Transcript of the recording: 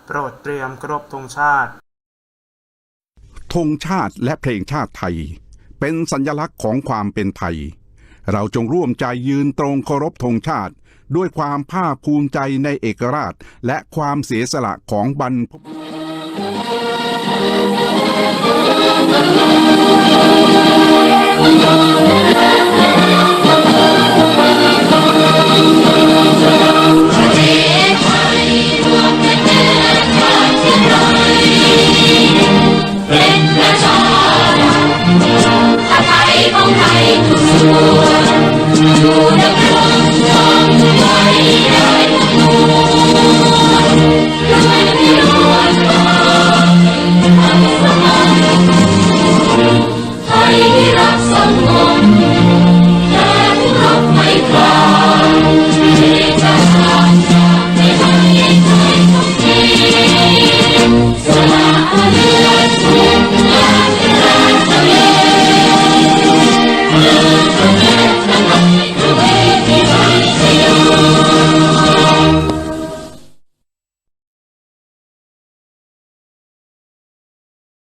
โปรดเตรียมเคารพธงชาติธงชาติและเพลงชาติไทยเป็นสัญลักษณ์ของความเป็นไทยเราจงร่วมใจยืนตรงเคารพธงชาติด้วยความภาคภูมิใจในเอกราชและความเสียสละของบรรพบุรุษ